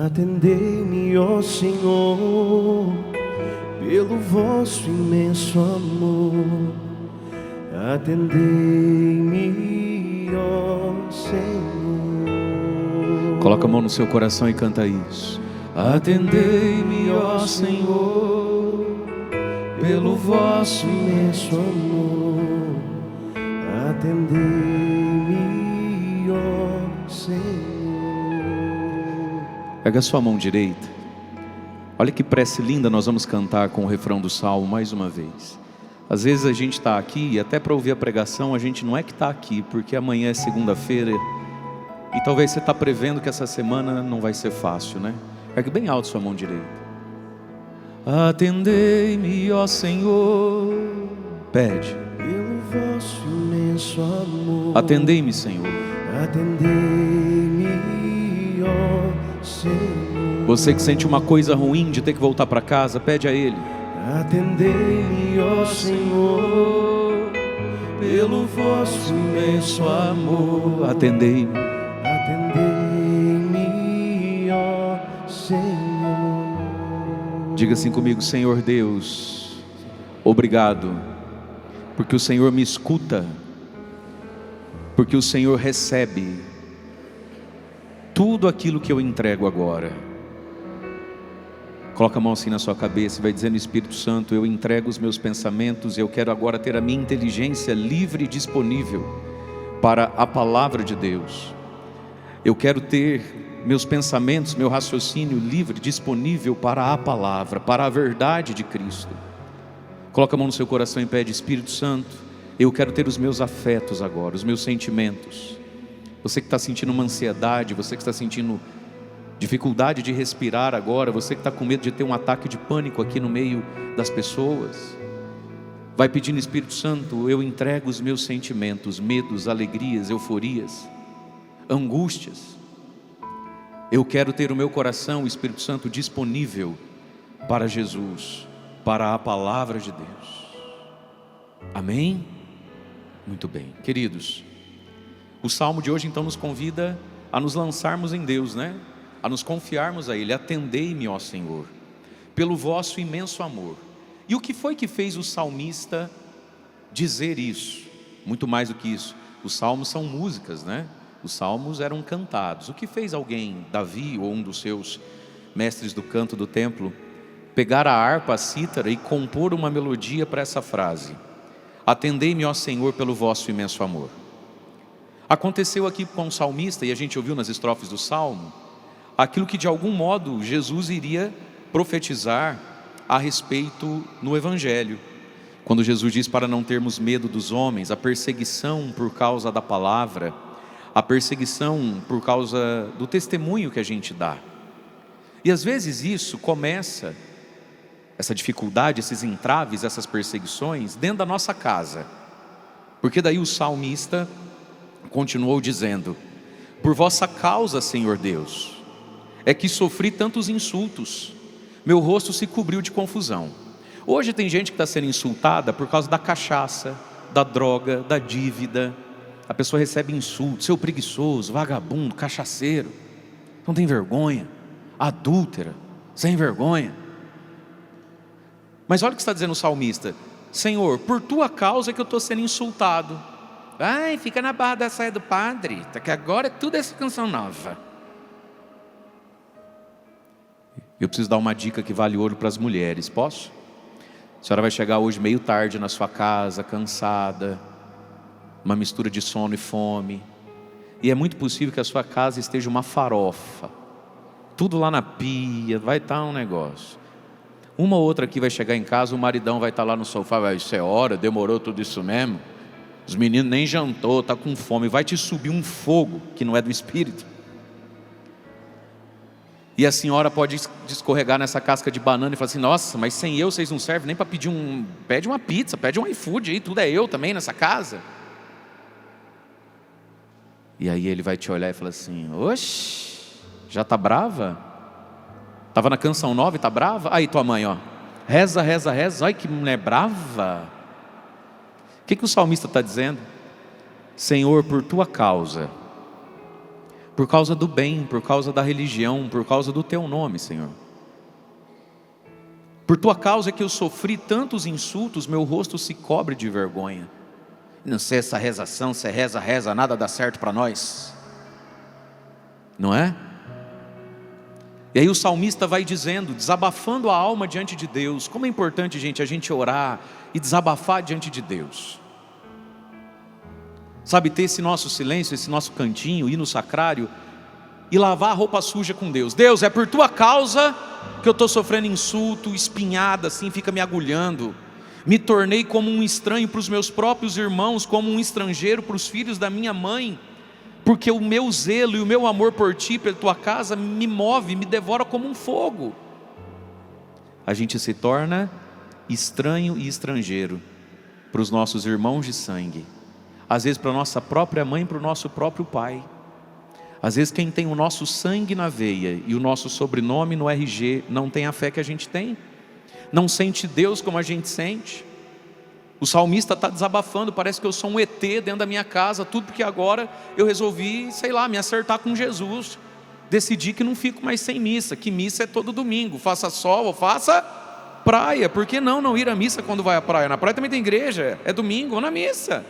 Atendei-me, ó Senhor, pelo vosso imenso amor. Atendei-me, ó Senhor. Coloca a mão no seu coração e canta isso. Atendei-me, ó Senhor, pelo vosso imenso amor. Atendei-me, ó Senhor. Pega a sua mão direita. Olha que prece linda nós vamos cantar com o refrão do Salmo mais uma vez. Às vezes a gente está aqui e até para ouvir a pregação a gente não é que está aqui, porque amanhã é segunda-feira e talvez você está prevendo que essa semana não vai ser fácil, né? Pega bem alto sua mão direita. Atendei-me, ó Senhor. Pede. Pelo vosso imenso amor. Atendei-me, Senhor. Atendei-me, ó Senhor. Você que sente uma coisa ruim de ter que voltar para casa, pede a Ele. Atendei-me, ó Senhor, pelo vosso imenso amor. Atendei-me. Atendei-me, ó Senhor. Diga assim comigo: Senhor Deus, obrigado, porque o Senhor me escuta, porque o Senhor recebe tudo aquilo que eu entrego agora. Coloca a mão assim na sua cabeça e vai dizendo: Espírito Santo, eu entrego os meus pensamentos e eu quero agora ter a minha inteligência livre e disponível para a palavra de Deus. Eu quero ter meus pensamentos, meu raciocínio livre, disponível para a palavra, para a verdade de Cristo. Coloca a mão no seu coração e pede: Espírito Santo, eu quero ter os meus afetos agora, os meus sentimentos. Você que está sentindo uma ansiedade, você que está sentindo dificuldade de respirar agora, você que está com medo de ter um ataque de pânico aqui no meio das pessoas, vai pedindo: Espírito Santo, eu entrego os meus sentimentos, medos, alegrias, euforias, angústias. Eu quero ter o meu coração, Espírito Santo, disponível para Jesus, para a palavra de Deus. Amém? Muito bem, queridos, o salmo de hoje então nos convida a nos lançarmos em Deus, né? A nos confiarmos a Ele. Atendei-me, ó Senhor, pelo vosso imenso amor. E o que foi que fez o salmista dizer isso? Muito mais do que isso, os salmos são músicas, né? Os salmos eram cantados. O que fez alguém, Davi ou um dos seus mestres do canto do templo, pegar a harpa, a cítara e compor uma melodia para essa frase: atendei-me, ó Senhor, pelo vosso imenso amor? Aconteceu aqui com o salmista, e a gente ouviu nas estrofes do salmo, aquilo que de algum modo Jesus iria profetizar a respeito no Evangelho, quando Jesus diz para não termos medo dos homens, a perseguição por causa da palavra, a perseguição por causa do testemunho que a gente dá. E às vezes isso começa, essa dificuldade, esses entraves, essas perseguições, dentro da nossa casa, porque daí o salmista continuou dizendo: por vossa causa, Senhor Deus, é que sofri tantos insultos, meu rosto se cobriu de confusão. Hoje tem gente que está sendo insultada por causa da cachaça, da droga, da dívida. A pessoa recebe insulto: seu preguiçoso, vagabundo, cachaceiro, não tem vergonha, adúltera, sem vergonha. Mas olha o que está dizendo o salmista: Senhor, por tua causa é que eu estou sendo insultado. Ai, fica na barra da saia do padre, que agora tudo é essa canção nova. Eu preciso dar uma dica que vale ouro para as mulheres, posso? A senhora vai chegar hoje meio tarde na sua casa, cansada, uma mistura de sono e fome, e é muito possível que a sua casa esteja uma farofa, tudo lá na pia, vai estar um negócio. Uma ou outra aqui vai chegar em casa, o maridão vai estar lá no sofá, vai: isso é hora, demorou tudo isso mesmo? Os meninos nem jantou, está com fome. Vai te subir um fogo que não é do Espírito. E a senhora pode escorregar nessa casca de banana e falar assim: nossa, mas sem eu vocês não servem nem para pedir pede uma pizza, pede um iFood aí, tudo é eu também nessa casa. E aí ele vai te olhar e falar assim: oxe, já está brava? Estava na canção 9, está brava? Aí tua mãe, ó, reza, reza, reza, olha que mulher brava. O que o salmista está dizendo? Senhor, por tua causa, por causa do bem, por causa da religião, por causa do teu nome, Senhor. Por tua causa é que eu sofri tantos insultos, meu rosto se cobre de vergonha. Não sei essa rezação, se reza, nada dá certo para nós. Não é? E aí o salmista vai dizendo, desabafando a alma diante de Deus. Como é importante, gente, a gente orar e desabafar diante de Deus. Sabe, ter esse nosso silêncio, esse nosso cantinho, ir no sacrário e lavar a roupa suja com Deus. Deus, é por tua causa que eu estou sofrendo insulto, espinhada assim, fica me agulhando. Me tornei como um estranho para os meus próprios irmãos, como um estrangeiro para os filhos da minha mãe. Porque o meu zelo e o meu amor por ti, pela tua casa, me move, me devora como um fogo. A gente se torna estranho e estrangeiro para os nossos irmãos de sangue. Às vezes para a nossa própria mãe, para o nosso próprio pai. Às vezes quem tem o nosso sangue na veia e o nosso sobrenome no RG não tem a fé que a gente tem. Não sente Deus como a gente sente. O salmista está desabafando, parece que eu sou um ET dentro da minha casa, tudo porque agora eu resolvi, sei lá, me acertar com Jesus. Decidi que não fico mais sem missa, que missa é todo domingo, faça sol ou faça praia. Por que não ir à missa quando vai à praia? Na praia também tem igreja, é domingo, ou na missa.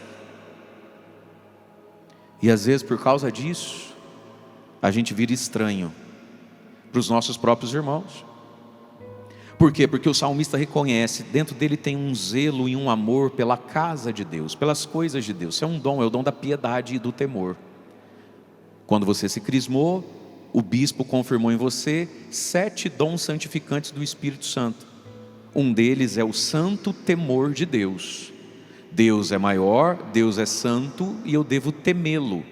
E às vezes por causa disso, a gente vira estranho para os nossos próprios irmãos. Por quê? Porque o salmista reconhece, dentro dele tem um zelo e um amor pela casa de Deus, pelas coisas de Deus. Isso é um dom, é o dom da piedade e do temor. Quando você se crismou, o bispo confirmou em você 7 dons santificantes do Espírito Santo. Um deles é o santo temor de Deus. Deus é maior, Deus é santo e eu devo temê-lo.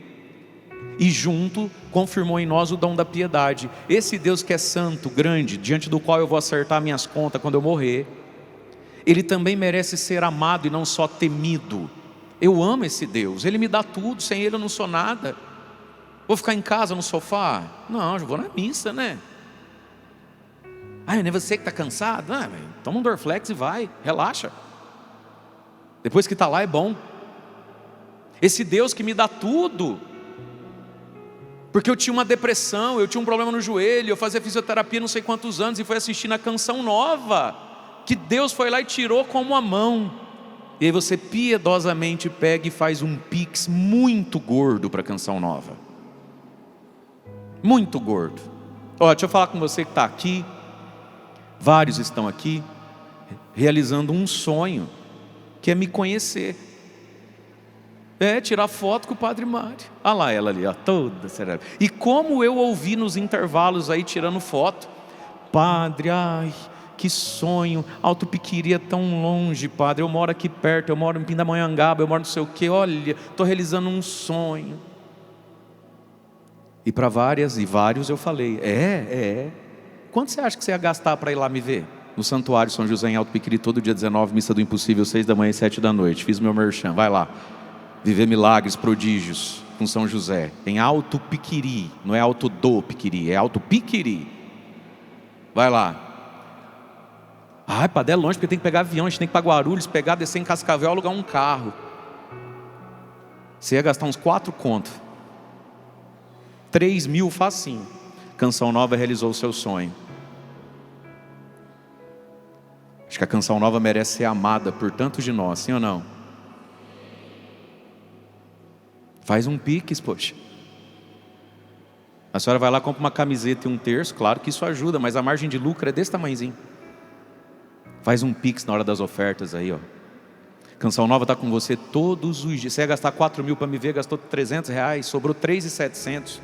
E junto confirmou em nós o dom da piedade. Esse Deus que é santo, grande, diante do qual eu vou acertar minhas contas quando eu morrer, Ele também merece ser amado e não só temido. Eu amo esse Deus, Ele me dá tudo, sem Ele eu não sou nada. Vou ficar em casa no sofá? Não, eu vou na missa, né? Não é você que está cansado? Toma um Dorflex e vai, relaxa. Depois que está lá é bom. Esse Deus que me dá tudo, porque eu tinha uma depressão, eu tinha um problema no joelho, eu fazia fisioterapia não sei quantos anos e fui assistir na Canção Nova, que Deus foi lá e tirou com uma mão. E aí você piedosamente pega e faz um pix muito gordo para a Canção Nova. Muito gordo. Deixa eu falar com você que está aqui, vários estão aqui, realizando um sonho, que é me conhecer. Tirar foto com o Padre Mário. Olha lá ela ali, toda serena. E como eu ouvi nos intervalos aí tirando foto: Padre, que sonho, Alto Piquiri é tão longe, Padre, eu moro aqui perto, eu moro em Pindamonhangaba, eu moro não sei o que, olha, estou realizando um sonho. E para várias e vários eu falei: quanto você acha que você ia gastar para ir lá me ver? No Santuário São José em Alto Piquiri, todo dia 19, missa do impossível, 6 da manhã e 7 da noite. Fiz meu merchan, vai lá. Viver milagres, prodígios com São José, em Alto Piquiri, não é Alto do Piquiri, é Alto Piquiri. Vai lá. Padre, é longe porque tem que pegar avião, a gente tem que ir para Guarulhos, pegar, descer em Cascavel, alugar um carro. Você ia gastar uns 4 contos. 3 mil facinho. Canção Nova realizou o seu sonho. Acho que a Canção Nova merece ser amada por tantos de nós, sim ou não? Faz um pix, poxa. A senhora vai lá, compra uma camiseta e um terço, claro que isso ajuda, mas a margem de lucro é desse tamanhozinho. Faz um pix na hora das ofertas aí, Canção Nova está com você todos os dias. Você ia gastar 4 mil para me ver, gastou 300 reais, sobrou 3.700.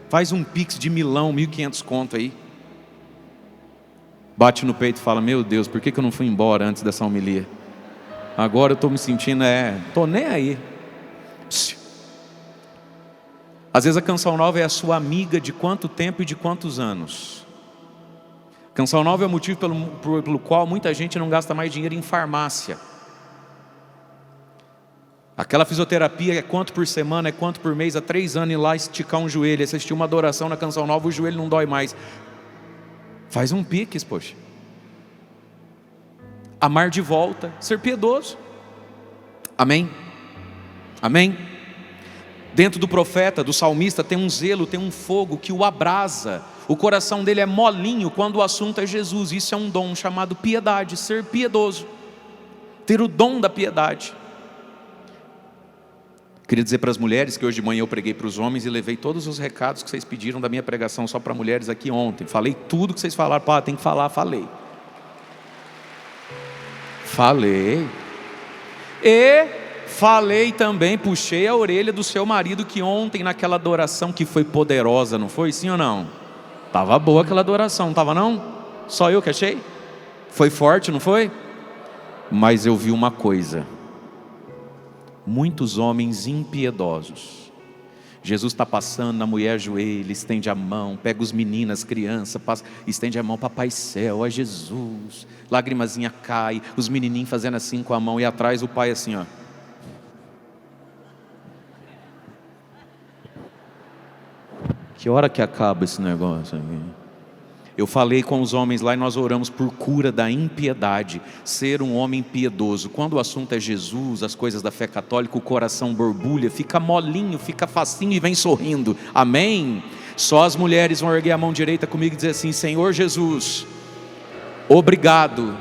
Faz um pix de milão, 1.500 conto aí. Bate no peito e fala: meu Deus, por que eu não fui embora antes dessa homilia? Agora eu estou me sentindo, estou nem aí. Às vezes a Canção Nova é a sua amiga de quanto tempo e de quantos anos. Canção Nova é o motivo pelo qual muita gente não gasta mais dinheiro em farmácia. Aquela fisioterapia é quanto por semana, é quanto por mês, há 3 anos ir lá esticar um joelho, assistir uma adoração na Canção Nova, o joelho não dói mais. Faz um pix, poxa. Amar de volta, ser piedoso. Amém? Amém? Dentro do profeta, do salmista, tem um zelo, tem um fogo que o abrasa. O coração dele é molinho quando o assunto é Jesus. Isso é um dom chamado piedade, ser piedoso, ter o dom da piedade. Queria dizer para as mulheres que hoje de manhã eu preguei para os homens e levei todos os recados que vocês pediram da minha pregação só para mulheres aqui ontem. Falei tudo que vocês falaram. Pá, tem que falar, falei. E falei também, puxei a orelha do seu marido que ontem naquela adoração que foi poderosa, não foi? Sim ou não? Tava boa aquela adoração, não tava não? Só eu que achei? Foi forte, não foi? Mas eu vi uma coisa. Muitos homens impiedosos. Jesus está passando, a mulher ajoelha, estende a mão, pega os meninos, as crianças, passa, estende a mão, papai céu, ó Jesus. Lagrimazinha cai, os menininhos fazendo assim com a mão e atrás o pai assim, ó. Que hora que acaba esse negócio aqui? Eu falei com os homens lá e nós oramos por cura da impiedade, ser um homem piedoso. Quando o assunto é Jesus, as coisas da fé católica, o coração borbulha, fica molinho, fica facinho e vem sorrindo. Amém? Só as mulheres vão erguer a mão direita comigo e dizer assim: Senhor Jesus, obrigado,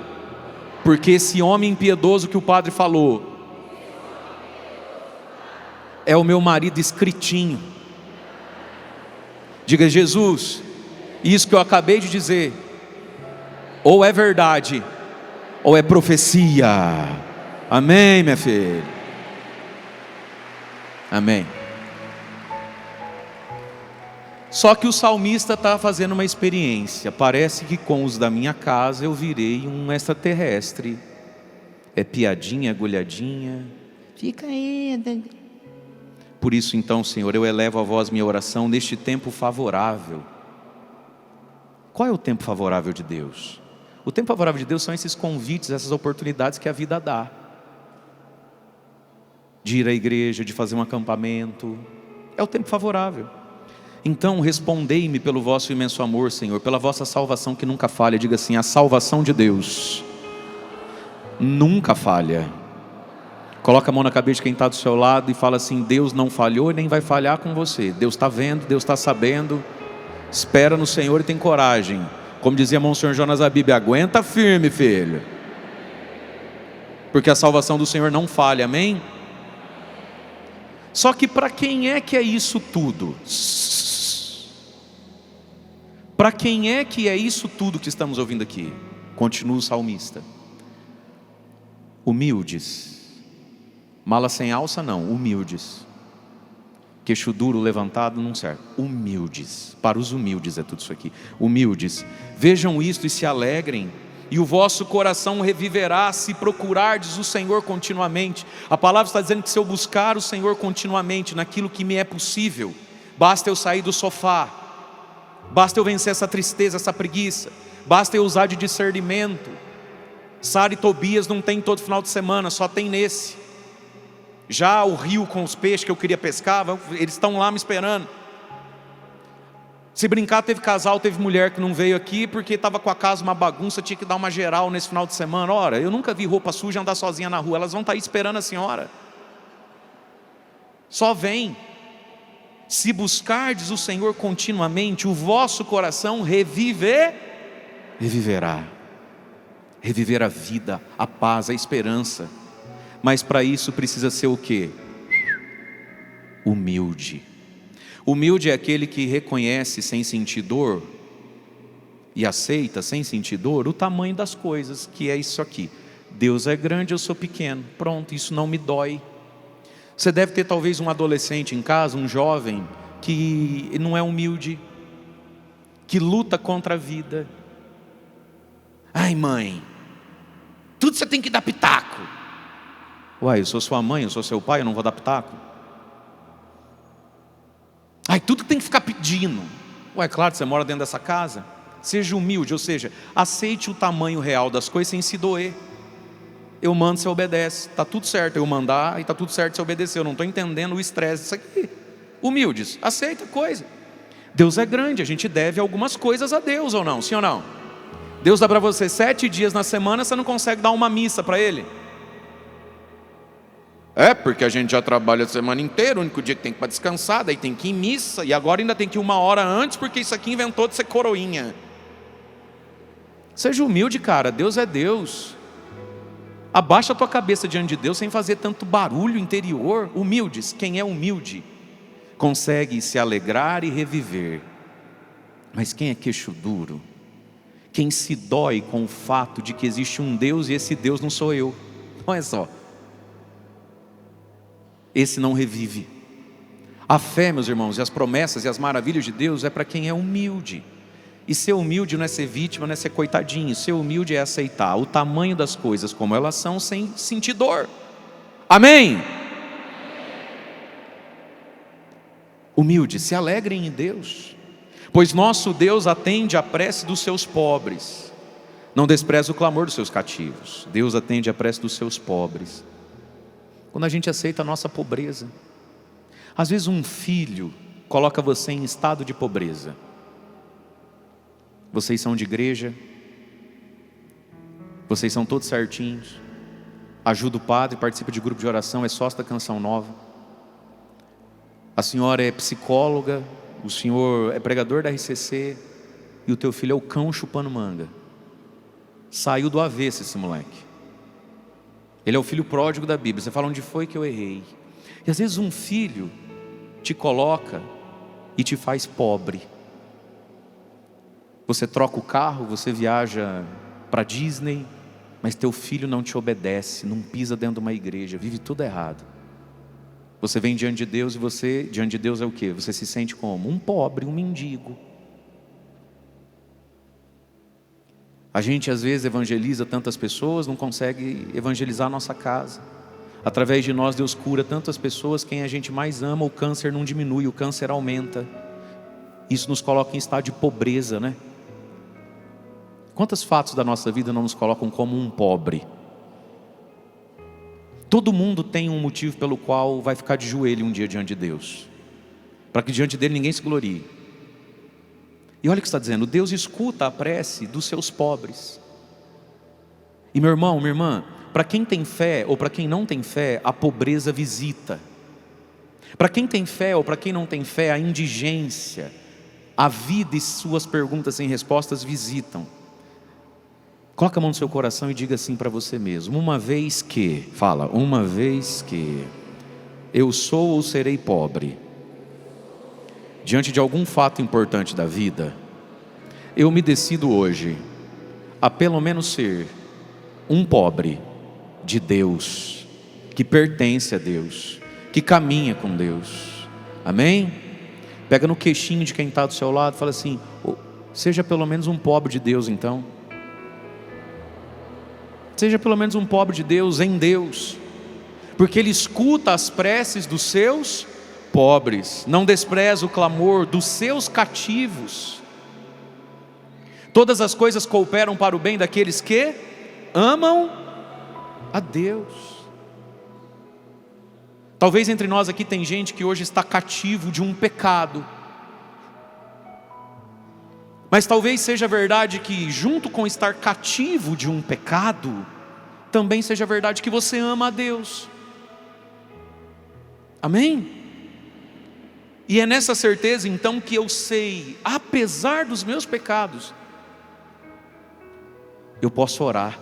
porque esse homem impiedoso que o padre falou é o meu marido escritinho. Diga: Jesus, isso que eu acabei de dizer, ou é verdade, ou é profecia. Amém, minha filha? Amém. Só que o salmista está fazendo uma experiência. Parece que com os da minha casa eu virei um extraterrestre. É piadinha, agulhadinha. Fica aí. Por isso então, Senhor, eu elevo a voz minha oração neste tempo favorável. Qual é o tempo favorável de Deus? O tempo favorável de Deus são esses convites, essas oportunidades que a vida dá. De ir à igreja, de fazer um acampamento. É o tempo favorável. Então respondei-me pelo vosso imenso amor, Senhor, pela vossa salvação que nunca falha. Diga assim: a salvação de Deus nunca falha. Coloca a mão na cabeça de quem está do seu lado e fala assim: Deus não falhou e nem vai falhar com você. Deus está vendo, Deus está sabendo. Espera no Senhor e tem coragem. Como dizia Monsenhor Jonas Abib, aguenta firme, filho, porque a salvação do Senhor não falha, amém? Só que para quem é que é isso tudo? Para quem é que é isso tudo que estamos ouvindo aqui? Continua o salmista. Humildes. Mala sem alça não, humildes. Queixo duro levantado não serve. Humildes, para os humildes é tudo isso aqui. Humildes, vejam isto e se alegrem, e o vosso coração reviverá se procurardes o Senhor continuamente. A palavra está dizendo que se eu buscar o Senhor continuamente naquilo que me é possível, basta eu sair do sofá, basta eu vencer essa tristeza, essa preguiça, basta eu usar de discernimento. Sara e Tobias não tem todo final de semana, só tem nesse. Já o rio com os peixes que eu queria pescar, eles estão lá me esperando. Se brincar, teve casal, teve mulher que não veio aqui porque estava com a casa uma bagunça, tinha que dar uma geral nesse final de semana. Ora, eu nunca vi roupa suja andar sozinha na rua. Elas vão estar aí esperando a senhora. Só vem. Se buscardes o Senhor continuamente, o vosso coração reviverá. Reviver a vida, a paz, a esperança. Mas para isso precisa ser o quê? Humilde. Humilde é aquele que reconhece sem sentir dor e aceita sem sentir dor o tamanho das coisas, que é isso aqui. Deus é grande, eu sou pequeno. Pronto, isso não me dói. Você deve ter talvez um adolescente em casa, um jovem, que não é humilde, que luta contra a vida. Ai, mãe, tudo você tem que dar pitaco. Uai, eu sou sua mãe, eu sou seu pai, eu não vou dar pitaco? Ai, tudo tem que ficar pedindo. Uai, claro, você mora dentro dessa casa. Seja humilde, ou seja, aceite o tamanho real das coisas sem se doer. Eu mando, você obedece. Está tudo certo eu mandar e está tudo certo você obedecer. Eu não estou entendendo o estresse disso aqui. Humildes, aceita a coisa. Deus é grande, a gente deve algumas coisas a Deus ou não? Sim ou não? Deus dá para você 7 dias na semana, você não consegue dar uma missa para Ele? É, porque a gente já trabalha a semana inteira, o único dia que tem para descansar, daí tem que ir em missa, e agora ainda tem que ir 1 hora antes, porque isso aqui inventou de ser coroinha. Seja humilde, cara, Deus é Deus. Abaixa a tua cabeça diante de Deus sem fazer tanto barulho interior. Humildes, quem é humilde consegue se alegrar e reviver. Mas quem é queixo duro, quem se dói com o fato de que existe um Deus e esse Deus não sou eu, olha só, esse não revive. A fé, meus irmãos, e as promessas e as maravilhas de Deus é para quem é humilde. E ser humilde não é ser vítima, não é ser coitadinho. Ser humilde é aceitar o tamanho das coisas como elas são, sem sentir dor. Amém? Humilde, se alegrem em Deus, pois nosso Deus atende a prece dos seus pobres. Não despreza o clamor dos seus cativos. Deus atende a prece dos seus pobres. Quando a gente aceita a nossa pobreza. Às vezes um filho coloca você em estado de pobreza. Vocês são de igreja, vocês são todos certinhos, ajuda o padre, participa de grupo de oração, é sócio da Canção Nova. A senhora é psicóloga, o senhor é pregador da RCC, e o teu filho é o cão chupando manga. Saiu do avesso esse moleque. Ele é o filho pródigo da Bíblia. Você fala, onde foi que eu errei? E às vezes um filho te coloca e te faz pobre. Você troca o carro, você viaja para Disney, mas teu filho não te obedece, não pisa dentro de uma igreja, vive tudo errado. Você vem diante de Deus e você, diante de Deus é o quê? Você se sente como? Um pobre, um mendigo. A gente às vezes evangeliza tantas pessoas, não consegue evangelizar a nossa casa. Através de nós Deus cura tantas pessoas, quem a gente mais ama, o câncer não diminui, o câncer aumenta. Isso nos coloca em estado de pobreza, né? Quantos fatos da nossa vida não nos colocam como um pobre? Todo mundo tem um motivo pelo qual vai ficar de joelho um dia diante de Deus, para que diante dele ninguém se glorie. E olha o que está dizendo, Deus escuta a prece dos seus pobres. E meu irmão, minha irmã, para quem tem fé ou para quem não tem fé, a pobreza visita. Para quem tem fé ou para quem não tem fé, a indigência, a vida e suas perguntas sem respostas visitam. Coloca a mão no seu coração e diga assim para você mesmo, uma vez que eu sou ou serei pobre, diante de algum fato importante da vida, eu me decido hoje a pelo menos ser um pobre de Deus, que pertence a Deus, que caminha com Deus. Amém? Pega no queixinho de quem está do seu lado e fala assim, seja pelo menos um pobre de Deus então. Seja pelo menos um pobre de Deus em Deus, porque Ele escuta as preces dos seus pobres, não despreza o clamor dos seus cativos. Todas as coisas cooperam para o bem daqueles que amam a Deus. Talvez entre nós aqui tem gente que hoje está cativo de um pecado, mas talvez seja verdade que junto com estar cativo de um pecado, também seja verdade que você ama a Deus. Amém? E é nessa certeza então que eu sei, apesar dos meus pecados, eu posso orar,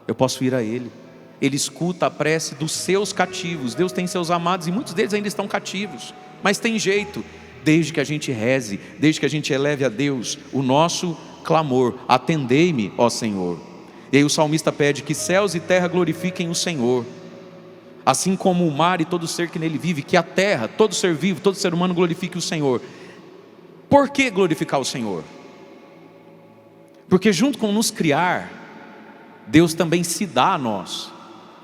eu posso ir a Ele. Ele escuta a prece dos seus cativos. Deus tem seus amados e muitos deles ainda estão cativos, mas tem jeito, desde que a gente reze, desde que a gente eleve a Deus o nosso clamor, atendei-me, ó Senhor. E aí o salmista pede que céus e terra glorifiquem o Senhor, assim como o mar e todo ser que nele vive, que a terra, todo ser vivo, todo ser humano glorifique o Senhor. Por que glorificar o Senhor? Porque junto com nos criar, Deus também se dá a nós.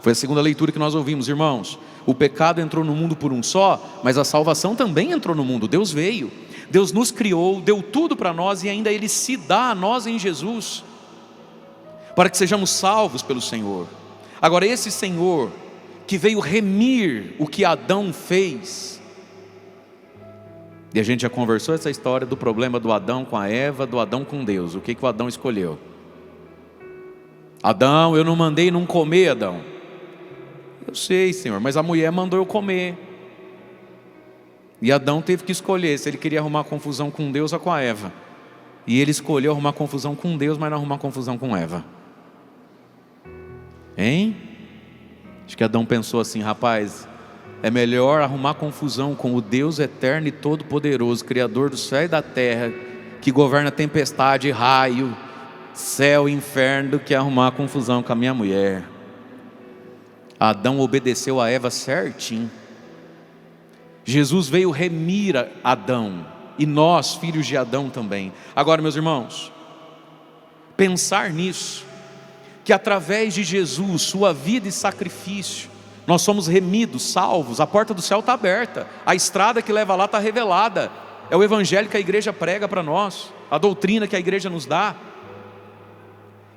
Foi a segunda leitura que nós ouvimos, irmãos. O pecado entrou no mundo por um só, mas a salvação também entrou no mundo. Deus veio, Deus nos criou, deu tudo para nós e ainda Ele se dá a nós em Jesus, para que sejamos salvos pelo Senhor. Agora esse Senhor que veio remir o que Adão fez, e a gente já conversou essa história do problema do Adão com a Eva, do Adão com Deus. O que o Adão escolheu? Adão, eu não mandei não comer, Adão. Eu sei, Senhor, mas a mulher mandou eu comer. E Adão teve que escolher se ele queria arrumar confusão com Deus ou com a Eva. E ele escolheu arrumar confusão com Deus, mas não arrumar confusão com Eva. Hein? Acho que Adão pensou assim: rapaz, é melhor arrumar confusão com o Deus eterno e todo-poderoso, Criador do céu e da terra, que governa tempestade, raio, céu e inferno, do que arrumar confusão com a minha mulher. Adão obedeceu a Eva certinho. Jesus veio remir Adão, e nós, filhos de Adão também. Agora, meus irmãos, pensar nisso, que através de Jesus, sua vida e sacrifício, nós somos remidos, salvos, a porta do céu está aberta, a estrada que leva lá está revelada, é o evangelho que a igreja prega para nós, a doutrina que a igreja nos dá.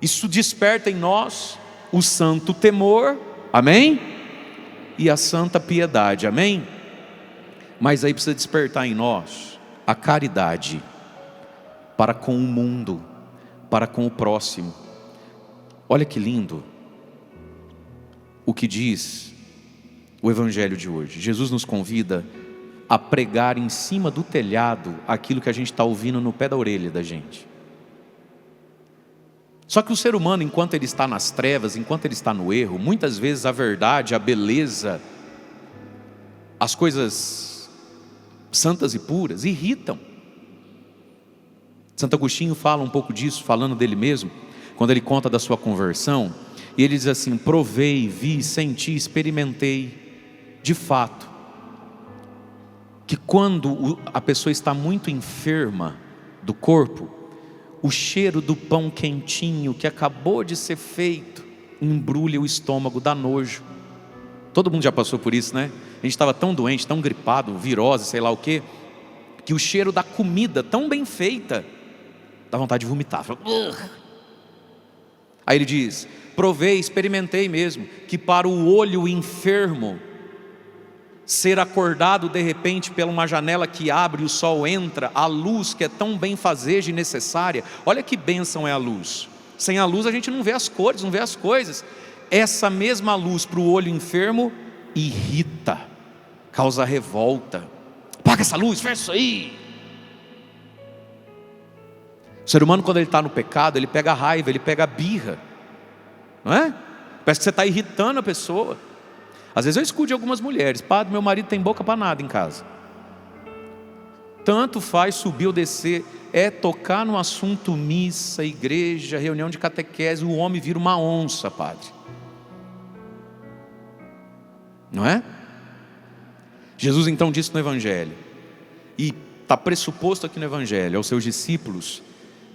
Isso desperta em nós o santo temor, amém? E a santa piedade, amém? Mas aí precisa despertar em nós a caridade para com o mundo, para com o próximo. Olha que lindo o que diz o evangelho de hoje. Jesus nos convida a pregar em cima do telhado aquilo que a gente está ouvindo no pé da orelha da gente. Só que o ser humano, enquanto ele está nas trevas, enquanto ele está no erro, muitas vezes a verdade, a beleza, as coisas santas e puras irritam. Santo Agostinho fala um pouco disso, falando dele mesmo, quando ele conta da sua conversão, e ele diz assim: provei, vi, senti, experimentei, de fato, que quando a pessoa está muito enferma do corpo, o cheiro do pão quentinho que acabou de ser feito embrulha o estômago, dá nojo. Todo mundo já passou por isso, né? A gente estava tão doente, tão gripado, virose, sei lá o quê, que o cheiro da comida tão bem feita dá vontade de vomitar. Aí ele diz: provei, experimentei mesmo, que para o olho enfermo ser acordado de repente pela uma janela que abre e o sol entra, a luz que é tão benfazeja e necessária. Olha que bênção é a luz. Sem a luz a gente não vê as cores, não vê as coisas. Essa mesma luz para o olho enfermo irrita, causa revolta. Apaga essa luz, fecha isso aí. O ser humano, quando ele está no pecado, ele pega a raiva, ele pega a birra, não é? Parece que você está irritando a pessoa. Às vezes eu escuto de algumas mulheres: padre, meu marido tem boca para nada em casa. Tanto faz subir ou descer, é tocar no assunto missa, igreja, reunião de catequese, o homem vira uma onça, padre. Não é? Jesus então disse no evangelho, e está pressuposto aqui no evangelho, aos seus discípulos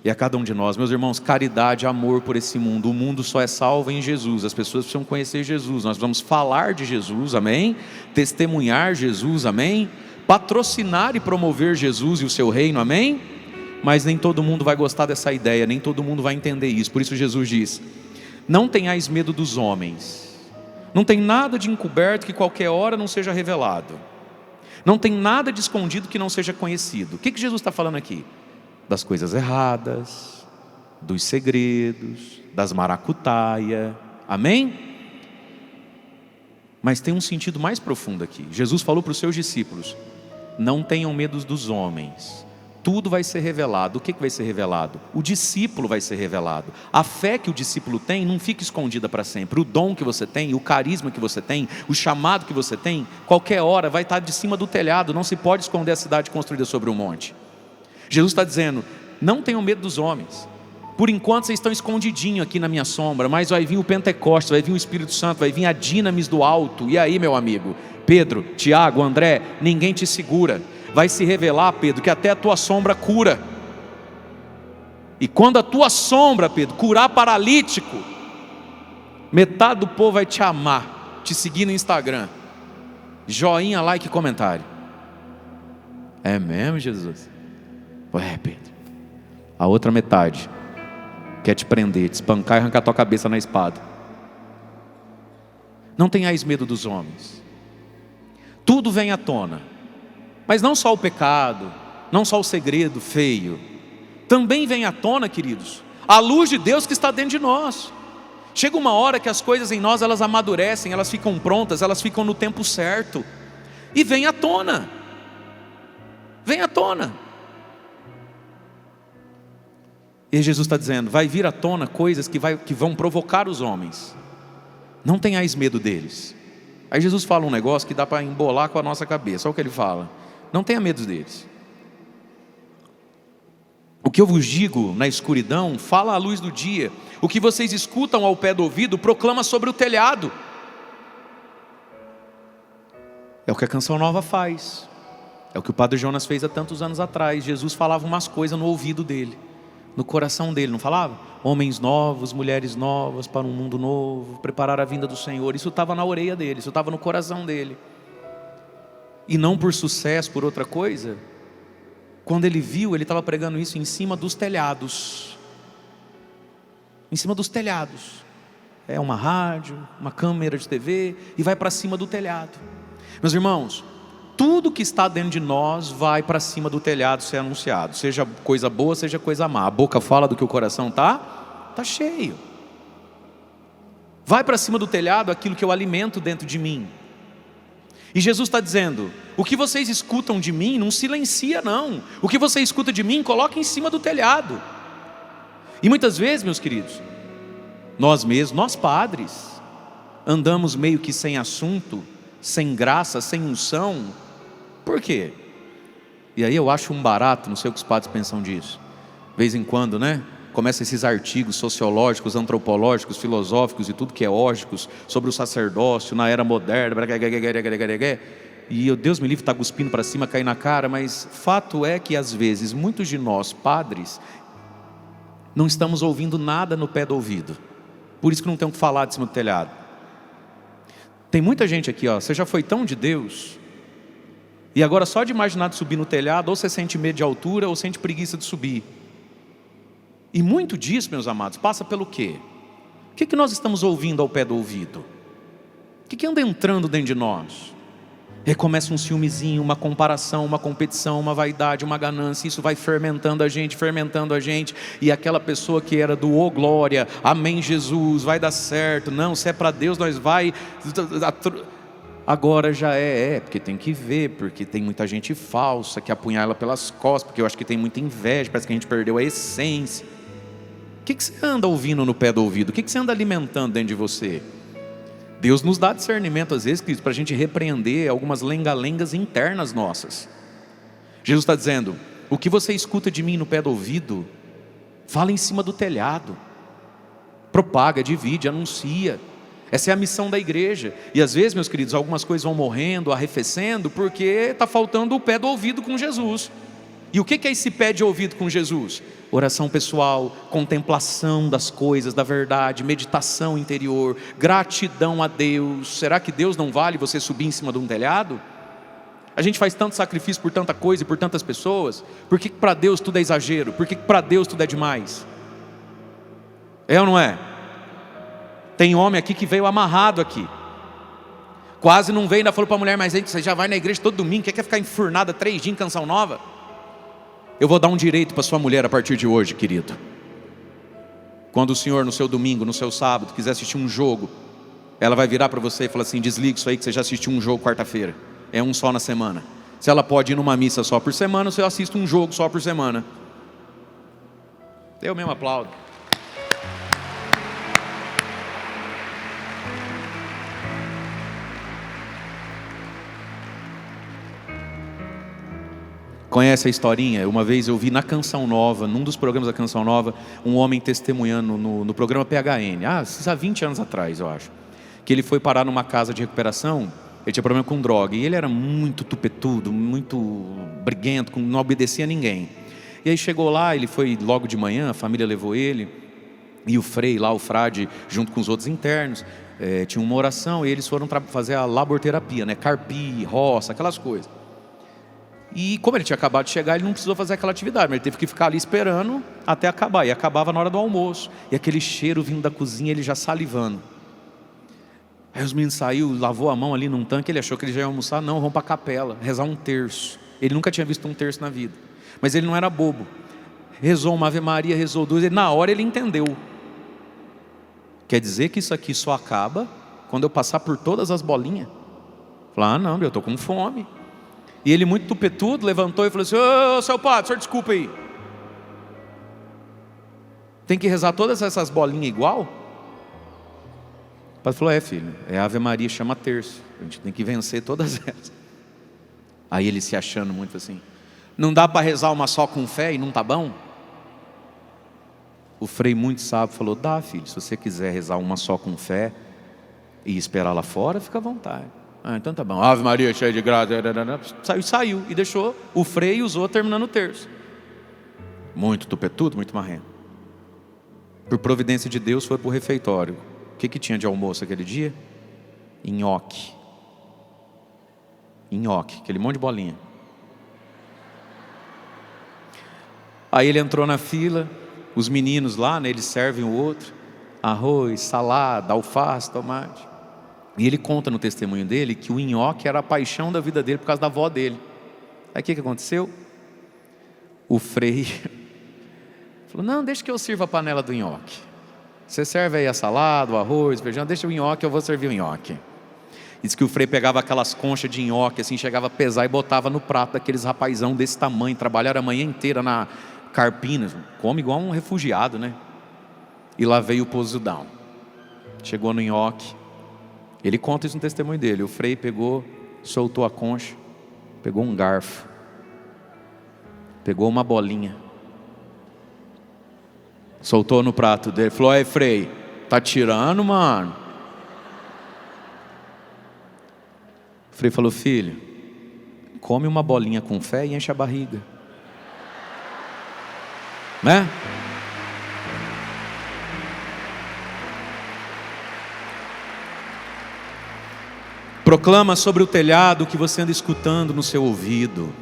e a cada um de nós: meus irmãos, caridade, amor por esse mundo. O mundo só é salvo em Jesus. As pessoas precisam conhecer Jesus. Nós vamos falar de Jesus, amém? Testemunhar Jesus, amém? Patrocinar e promover Jesus e o seu reino, amém? Mas nem todo mundo vai gostar dessa ideia, nem todo mundo vai entender isso. Por isso Jesus diz: não tenhais medo dos homens. Não tem nada de encoberto que qualquer hora não seja revelado. Não tem nada de escondido que não seja conhecido. O que Jesus está falando aqui? Das coisas erradas, dos segredos, das maracutaia, amém? Mas tem um sentido mais profundo aqui. Jesus falou para os seus discípulos: não tenham medo dos homens. Tudo vai ser revelado. O que vai ser revelado? O discípulo vai ser revelado. A fé que o discípulo tem não fica escondida para sempre. O dom que você tem, o carisma que você tem, o chamado que você tem, qualquer hora vai estar de cima do telhado. Não se pode esconder a cidade construída sobre um monte. Jesus está dizendo: não tenham medo dos homens. Por enquanto vocês estão escondidinhos aqui na minha sombra, mas vai vir o Pentecostes, vai vir o Espírito Santo, vai vir a dinamis do alto. E aí, meu amigo, Pedro, Tiago, André, ninguém te segura. Vai se revelar, Pedro, que até a tua sombra cura. E quando a tua sombra, Pedro, curar paralítico, metade do povo vai te amar, te seguir no Instagram. Joinha, like e comentário. É mesmo, Jesus? Ué, Pedro. A outra metade quer te prender, te espancar e arrancar tua cabeça na espada. Não tenhais medo dos homens. Tudo vem à tona. Mas não só o pecado, não só o segredo feio, também vem à tona, queridos, a luz de Deus que está dentro de nós. Chega uma hora que as coisas em nós, elas amadurecem, elas ficam prontas, elas ficam no tempo certo, e vem à tona. Vem à tona. E Jesus está dizendo, vai vir à tona coisas que vão provocar os homens. Não tenhais medo deles. Aí Jesus fala um negócio que dá para embolar com a nossa cabeça. Olha o que ele fala: não tenha medo deles. O que eu vos digo na escuridão, fala à luz do dia. O que vocês escutam ao pé do ouvido, proclama sobre o telhado. É o que a Canção Nova faz. É o que o Padre Jonas fez há tantos anos atrás. Jesus falava umas coisas no ouvido dele, no coração dele, não falava? Homens novos, mulheres novas para um mundo novo, preparar a vinda do Senhor. Isso estava na orelha dele, isso estava no coração dele. E não por sucesso, por outra coisa. Quando ele viu, ele estava pregando isso em cima dos telhados. Em cima dos telhados. É uma rádio, uma câmera de TV, e vai para cima do telhado. Meus irmãos, tudo que está dentro de nós vai para cima do telhado ser anunciado. Seja coisa boa, seja coisa má. A boca fala do que o coração está cheio. Vai para cima do telhado aquilo que eu alimento dentro de mim. E Jesus está dizendo, o que vocês escutam de mim, não silencia não. O que você escuta de mim, coloca em cima do telhado. E muitas vezes, meus queridos, nós mesmos, nós padres, andamos meio que sem assunto, sem graça, sem unção. Por quê? E aí eu acho um barato, não sei o que os padres pensam disso. De vez em quando, né? Começam esses artigos sociológicos, antropológicos, filosóficos e tudo que é lógicos sobre o sacerdócio na era moderna. E Deus me livre, está cuspindo para cima, cair na cara. Mas fato é que às vezes muitos de nós padres não estamos ouvindo nada no pé do ouvido. Por isso que não tem o que falar de cima do telhado. Tem muita gente aqui, ó, você já foi tão de Deus, e agora só de imaginar de subir no telhado, ou você sente medo de altura, ou sente preguiça de subir. E muito disso, meus amados, passa pelo quê? O que nós estamos ouvindo ao pé do ouvido? O que anda entrando dentro de nós? E começa um ciúmezinho, uma comparação, uma competição, uma vaidade, uma ganância. Isso vai fermentando a gente, e aquela pessoa que era do glória, amém Jesus, vai dar certo, não, se é para Deus nós vai, agora já porque tem que ver, porque tem muita gente falsa que apunhala pelas costas, porque eu acho que tem muita inveja, parece que a gente perdeu a essência. O que você anda ouvindo no pé do ouvido? O que você anda alimentando dentro de você? Deus nos dá discernimento às vezes, para a gente repreender algumas lenga-lengas internas nossas. Jesus está dizendo, o que você escuta de mim no pé do ouvido, fala em cima do telhado, propaga, divide, anuncia. Essa é a missão da igreja. E às vezes, meus queridos, algumas coisas vão morrendo, arrefecendo, porque está faltando o pé do ouvido com Jesus. E o que é esse pé de ouvido com Jesus? Oração pessoal, contemplação das coisas, da verdade, meditação interior, gratidão a Deus. Será que Deus não vale você subir em cima de um telhado? A gente faz tanto sacrifício por tanta coisa e por tantas pessoas. Por que para Deus tudo é exagero? Por que para Deus tudo é demais? É ou não é? Tem homem aqui que veio amarrado aqui, quase não veio, ainda falou para a mulher, mas aí você já vai na igreja todo domingo, quer ficar enfurnada 3 dias em Canção Nova? Eu vou dar um direito para sua mulher a partir de hoje, querido. Quando o senhor no seu domingo, no seu sábado, quiser assistir um jogo, ela vai virar para você e falar assim, desliga isso aí que você já assistiu um jogo quarta-feira, é um só na semana. Se ela pode ir numa missa só por semana, você assiste um jogo só por semana. Eu mesmo aplaudo. Conhece a historinha? Uma vez eu vi na Canção Nova, num dos programas da Canção Nova, um homem testemunhando no programa PHN, há 20 anos atrás, eu acho, que ele foi parar numa casa de recuperação. Ele tinha problema com droga, e ele era muito tupetudo, muito briguento, não obedecia a ninguém. E aí chegou lá, ele foi logo de manhã, a família levou ele, e o frade, junto com os outros internos, tinha uma oração, e eles foram fazer a laborterapia, né? Carpir, roça, aquelas coisas. E como ele tinha acabado de chegar, ele não precisou fazer aquela atividade, mas ele teve que ficar ali esperando até acabar, e acabava na hora do almoço, e aquele cheiro vindo da cozinha, ele já salivando. Aí os meninos saiu, lavou a mão ali num tanque, ele achou que ele já ia almoçar, não, vamos para a capela, rezar um terço. Ele nunca tinha visto um terço na vida, mas ele não era bobo, rezou uma Ave Maria, rezou 2, na hora ele entendeu Quer dizer que isso aqui só acaba quando eu passar por todas as bolinhas? Falei, não, eu estou com fome. E ele, muito tupetudo, levantou e falou assim: ô seu padre, o senhor desculpa aí, tem que rezar todas essas bolinhas igual? O padre falou: filho, é Ave Maria, chama terço, a gente tem que vencer todas elas. Aí ele, se achando muito assim: não dá para rezar uma só com fé e não tá bom? O frei, muito sábio, falou: dá, filho, se você quiser rezar uma só com fé e esperar lá fora, fica à vontade. Então tá bom, Ave Maria cheia de graça. Saiu e deixou o frei e os outros terminando o terço. Muito tupetudo, muito marrento. Por providência de Deus, foi para o refeitório. O que tinha de almoço aquele dia? Nhoque, aquele monte de bolinha. Aí ele entrou na fila, os meninos lá, né, eles servem o outro, arroz, salada, alface, tomate. E ele conta no testemunho dele que o nhoque era a paixão da vida dele por causa da avó dele. Aí o que aconteceu? O frei falou: não, deixa que eu sirva a panela do nhoque. Você serve aí a salada, o arroz, o feijão, deixa o nhoque, eu vou servir o nhoque. Diz que o frei pegava aquelas conchas de nhoque, assim, chegava a pesar e botava no prato daqueles rapazão desse tamanho, trabalharam a manhã inteira na carpina, come igual um refugiado, né? E lá veio o pozudão. Chegou no nhoque, ele conta isso no testemunho dele. O frei pegou, soltou a concha, pegou um garfo, pegou uma bolinha, soltou no prato dele, falou: ei, frei, tá tirando, mano? O frei falou: filho, come uma bolinha com fé e enche a barriga, né? Proclama sobre o telhado o que você anda escutando no seu ouvido.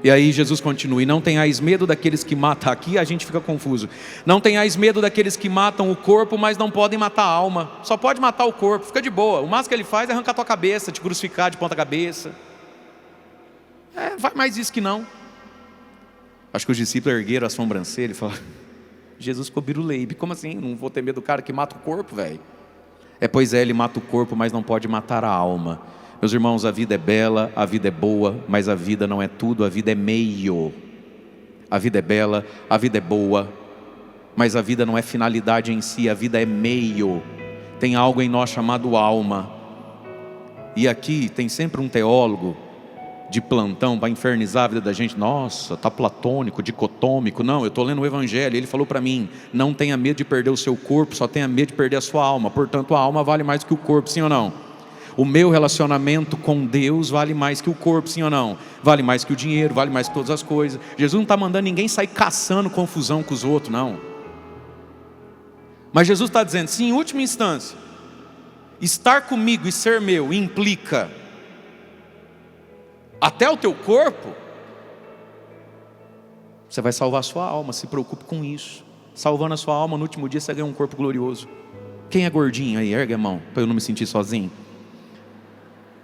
E aí Jesus continua: e não tenhais medo daqueles que matam. Aqui a gente fica confuso. Não tenhais medo daqueles que matam o corpo, mas não podem matar a alma. Só pode matar o corpo, fica de boa. O máximo que ele faz é arrancar a tua cabeça, te crucificar de ponta cabeça. Vai mais isso que não. Acho que os discípulos ergueram a sobrancelha e falaram: Jesus ficou biruleibe. Como assim? Não vou ter medo do cara que mata o corpo, velho? Pois é, ele mata o corpo, mas não pode matar a alma. Meus irmãos, a vida é bela, a vida é boa, mas a vida não é tudo, a vida é meio. A vida é bela, a vida é boa, mas a vida não é finalidade em si, a vida é meio. Tem algo em nós chamado alma. E aqui tem sempre um teólogo de plantão para infernizar a vida da gente. Nossa, está platônico, dicotômico. Não, eu estou lendo o Evangelho, ele falou para mim: não tenha medo de perder o seu corpo, só tenha medo de perder a sua alma. Portanto, a alma vale mais que o corpo, sim ou não? O meu relacionamento com Deus vale mais que o corpo, sim ou não? Vale mais que o dinheiro, vale mais que todas as coisas. Jesus não está mandando ninguém sair caçando confusão com os outros, não. Mas Jesus está dizendo, sim, em última instância, estar comigo e ser meu implica até o teu corpo. Você vai salvar a sua alma, se preocupe com isso. Salvando a sua alma, no último dia você ganha um corpo glorioso. Quem é gordinho aí? Ergue a mão, para eu não me sentir sozinho.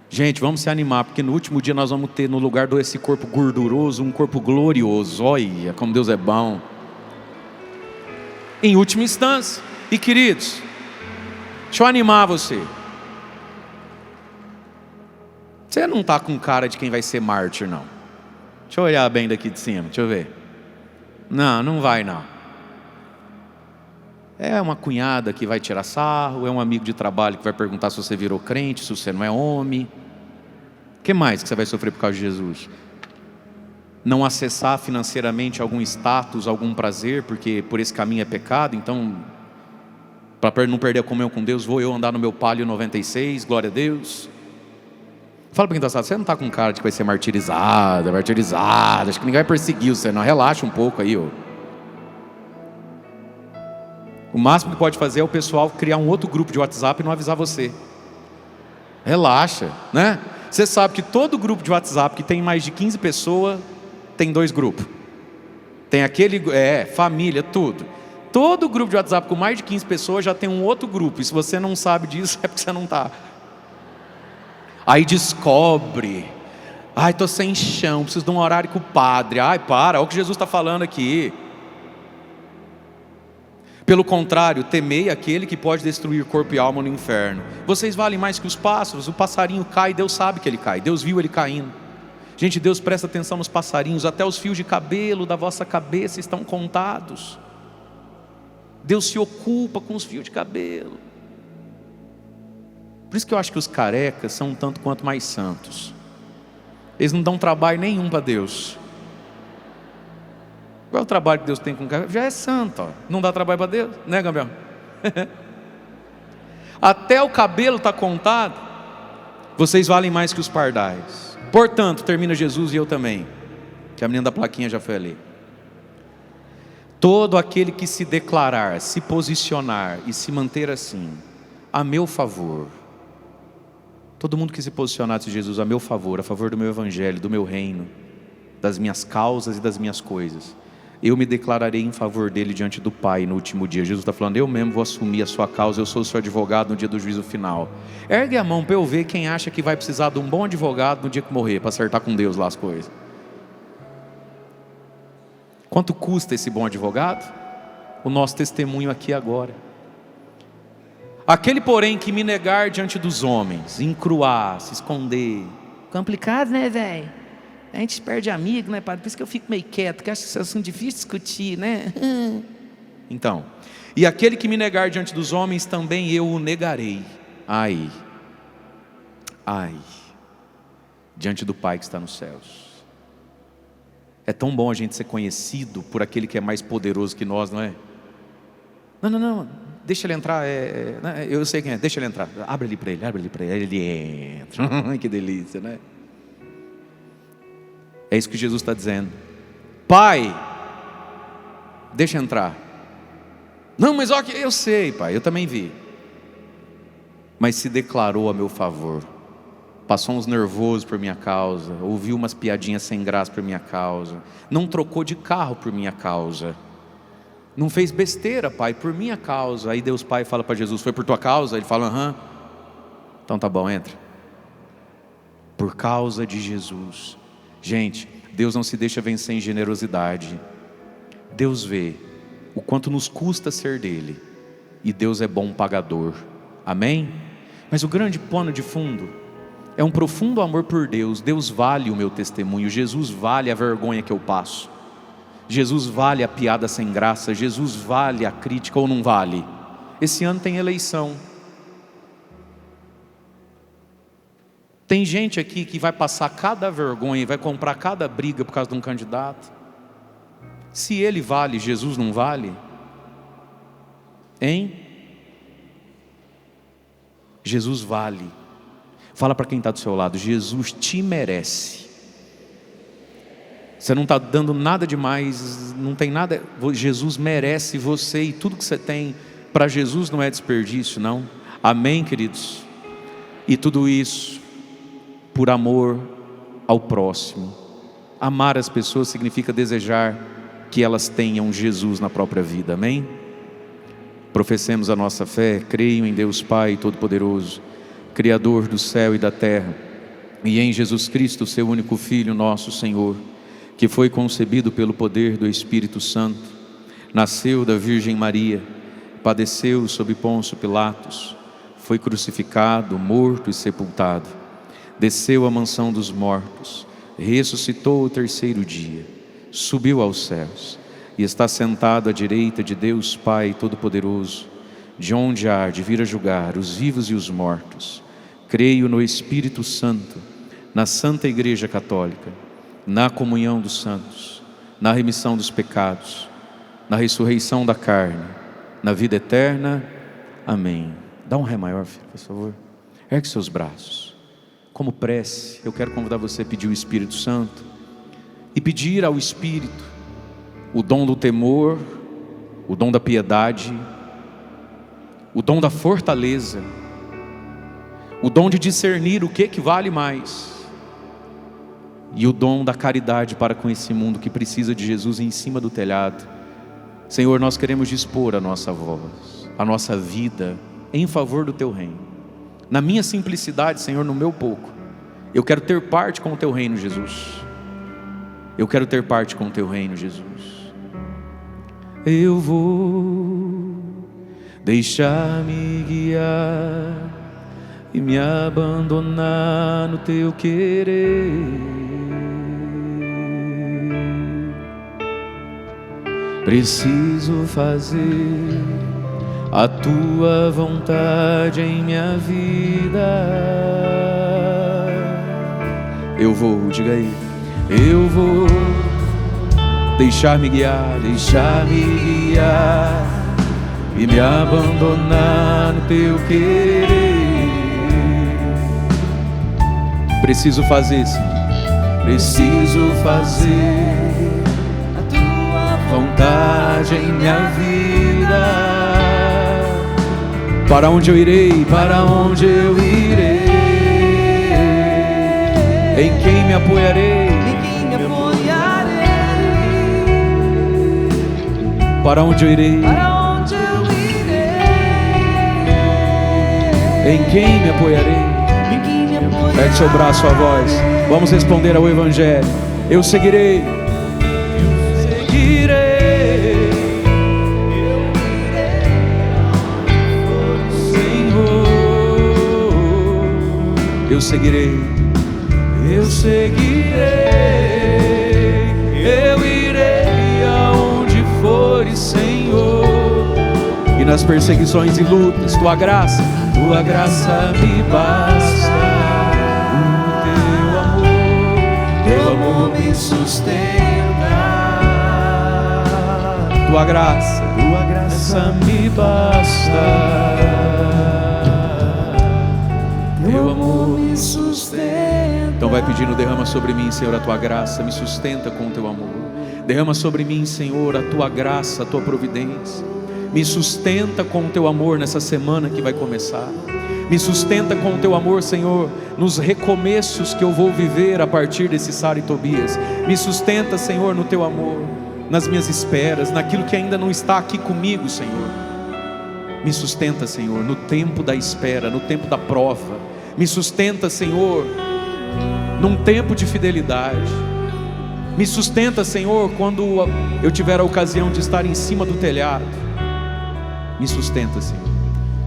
Gente, vamos se animar, porque no último dia nós vamos ter, no lugar desse corpo gorduroso, um corpo glorioso. Olha como Deus é bom. Em última instância. E queridos, deixa eu animar você. Você não está com cara de quem vai ser mártir, não. Deixa eu olhar bem daqui de cima, deixa eu ver. Não, não vai não. É uma cunhada que vai tirar sarro, é um amigo de trabalho que vai perguntar se você virou crente, se você não é homem. O que mais que você vai sofrer por causa de Jesus? Não acessar financeiramente algum status, algum prazer, porque por esse caminho é pecado. Então, para não perder a comunhão com Deus, vou eu andar no meu Palio 96, glória a Deus. Fala para quem está assado, você não está com cara de que vai ser martirizado, acho que ninguém vai perseguir você, não. Relaxa um pouco aí, ó. O máximo que pode fazer é o pessoal criar um outro grupo de WhatsApp e não avisar você. Relaxa, né? Você sabe que todo grupo de WhatsApp que tem mais de 15 pessoas tem 2 grupos. Tem aquele, família, tudo. Todo grupo de WhatsApp com mais de 15 pessoas já tem um outro grupo. E se você não sabe disso, é porque você não está. Aí descobre: ai, estou sem chão, preciso de um horário com o padre. Ai, para, olha o que Jesus está falando aqui. Pelo contrário, temei aquele que pode destruir corpo e alma no inferno. Vocês valem mais que os pássaros. O passarinho cai, Deus sabe que ele cai, Deus viu ele caindo. Gente, Deus presta atenção nos passarinhos, até os fios de cabelo da vossa cabeça estão contados. Deus se ocupa com os fios de cabelo. Por isso que eu acho que os carecas são um tanto quanto mais santos. Eles não dão trabalho nenhum para Deus. Qual é o trabalho que Deus tem com o careca? Já é santo, ó. Não dá trabalho para Deus, né, Gabriel? Até o cabelo está contado. Vocês valem mais que os pardais. Portanto, termina Jesus e eu também, que a menina da plaquinha já foi ali. Todo aquele que se declarar, se posicionar e se manter assim, a meu favor. Todo mundo que se posicionar de Jesus a meu favor, a favor do meu evangelho, do meu reino, das minhas causas e das minhas coisas, eu me declararei em favor dele diante do Pai no último dia. Jesus está falando, eu mesmo vou assumir a sua causa, eu sou o seu advogado no dia do juízo final. Ergue a mão para eu ver quem acha que vai precisar de um bom advogado no dia que morrer, para acertar com Deus lá as coisas. Quanto custa esse bom advogado? O nosso testemunho aqui agora. Aquele, porém, que me negar diante dos homens, encruar, se esconder. Complicado, né, velho? A gente perde amigo, né, padre? Por isso que eu fico meio quieto, porque acho que isso é difícil de discutir, né? Então, e aquele que me negar diante dos homens, também eu o negarei. Ai, diante do Pai que está nos céus. É tão bom a gente ser conhecido por aquele que é mais poderoso que nós, não é? Não, deixa ele entrar, eu sei quem é, deixa ele entrar. Abre ali para ele, ele entra. Que delícia, né? É isso que Jesus está dizendo. Pai, deixa entrar. Não, mas ó, eu sei, pai, eu também vi. Mas se declarou a meu favor. Passou uns nervosos por minha causa. Ouviu umas piadinhas sem graça por minha causa. Não trocou de carro por minha causa. Não fez besteira, pai, por minha causa. Aí Deus Pai fala para Jesus, foi por tua causa? Ele fala, aham. Então tá bom, entra. Por causa de Jesus. Gente, Deus não se deixa vencer em generosidade. Deus vê o quanto nos custa ser dele. E Deus é bom pagador. Amém? Mas o grande pano de fundo é um profundo amor por Deus. Deus vale o meu testemunho. Jesus vale a vergonha que eu passo. Jesus vale a piada sem graça. Jesus vale a crítica ou não vale? Esse ano tem eleição. Tem gente aqui que vai passar cada vergonha, vai comprar cada briga por causa de um candidato. Se ele vale, Jesus não vale? Hein? Jesus vale. Fala para quem está do seu lado, Jesus te merece. Você não está dando nada demais, não tem nada. Jesus merece você e tudo que você tem. Para Jesus não é desperdício, não. Amém, queridos? E tudo isso por amor ao próximo. Amar as pessoas significa desejar que elas tenham Jesus na própria vida, amém? Professemos a nossa fé, creio em Deus Pai Todo-Poderoso, Criador do céu e da terra, e em Jesus Cristo, seu único Filho, nosso Senhor, que foi concebido pelo poder do Espírito Santo, nasceu da Virgem Maria, padeceu sob Pôncio Pilatos, foi crucificado, morto e sepultado, desceu à mansão dos mortos, ressuscitou o terceiro dia, subiu aos céus e está sentado à direita de Deus Pai Todo-Poderoso, de onde há de vir a julgar os vivos e os mortos. Creio no Espírito Santo, na Santa Igreja Católica, na comunhão dos santos, na remissão dos pecados, na ressurreição da carne, na vida eterna. Amém. Dá um ré maior, filho, por favor. Ergue seus braços. Como prece, eu quero convidar você a pedir o Espírito Santo e pedir ao Espírito o dom do temor, o dom da piedade, o dom da fortaleza, o dom de discernir o que vale mais e o dom da caridade para com esse mundo que precisa de Jesus em cima do telhado. Senhor, nós queremos dispor a nossa voz, a nossa vida em favor do Teu reino. Na minha simplicidade, Senhor, no meu pouco, eu quero ter parte com o Teu reino, Jesus. Eu quero ter parte com o Teu reino, Jesus. Eu vou deixar-me guiar e me abandonar no teu querer. Preciso fazer a tua vontade em minha vida. Eu vou, diga aí, eu vou deixar-me guiar e me abandonar no teu querer. Preciso fazer, sim, preciso fazer vontade em minha vida. Para onde eu irei? Para onde eu irei? Em quem me apoiarei? Em quem me apoiarei? Para onde eu irei? Para onde eu irei? Em quem me apoiarei? Em quem me apoiarei? Pede seu braço à voz. Vamos responder ao Evangelho. Eu seguirei. Eu seguirei, eu seguirei, eu irei aonde fores, Senhor. E nas perseguições e lutas, tua graça me basta. O teu amor me sustenta. Tua graça me basta. Teu amor me sustenta. Então vai pedindo, derrama sobre mim, Senhor, a tua graça, me sustenta com o teu amor. Derrama sobre mim, Senhor, a tua graça, a tua providência. Me sustenta com o teu amor nessa semana que vai começar. Me sustenta com o teu amor, Senhor, nos recomeços que eu vou viver a partir desse Sara e Tobias. Me sustenta, Senhor, no teu amor, nas minhas esperas, naquilo que ainda não está aqui comigo, Senhor. Me sustenta, Senhor, no tempo da espera, no tempo da prova. Me sustenta, Senhor, num tempo de fidelidade. Me sustenta, Senhor, quando eu tiver a ocasião de estar em cima do telhado. Me sustenta, Senhor.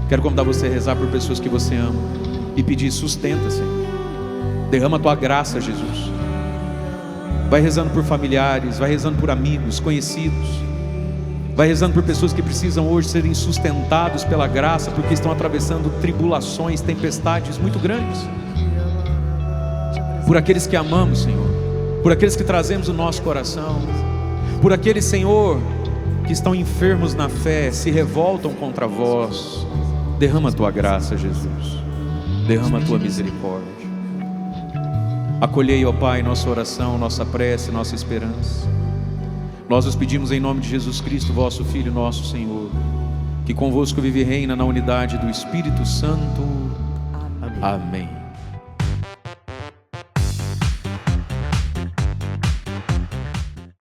Quero convidar você a rezar por pessoas que você ama e pedir: sustenta, Senhor. Derrama a tua graça, Jesus. Vai rezando por familiares, vai rezando por amigos, conhecidos. Vai rezando por pessoas que precisam hoje serem sustentados pela graça, porque estão atravessando tribulações, tempestades muito grandes. Por aqueles que amamos, Senhor. Por aqueles que trazemos o nosso coração. Por aqueles, Senhor, que estão enfermos na fé, se revoltam contra vós. Derrama a tua graça, Jesus. Derrama a tua misericórdia. Acolhei, ó Pai, nossa oração, nossa prece, nossa esperança. Nós os pedimos em nome de Jesus Cristo, vosso Filho, nosso Senhor, que convosco vive e reina na unidade do Espírito Santo. Amém.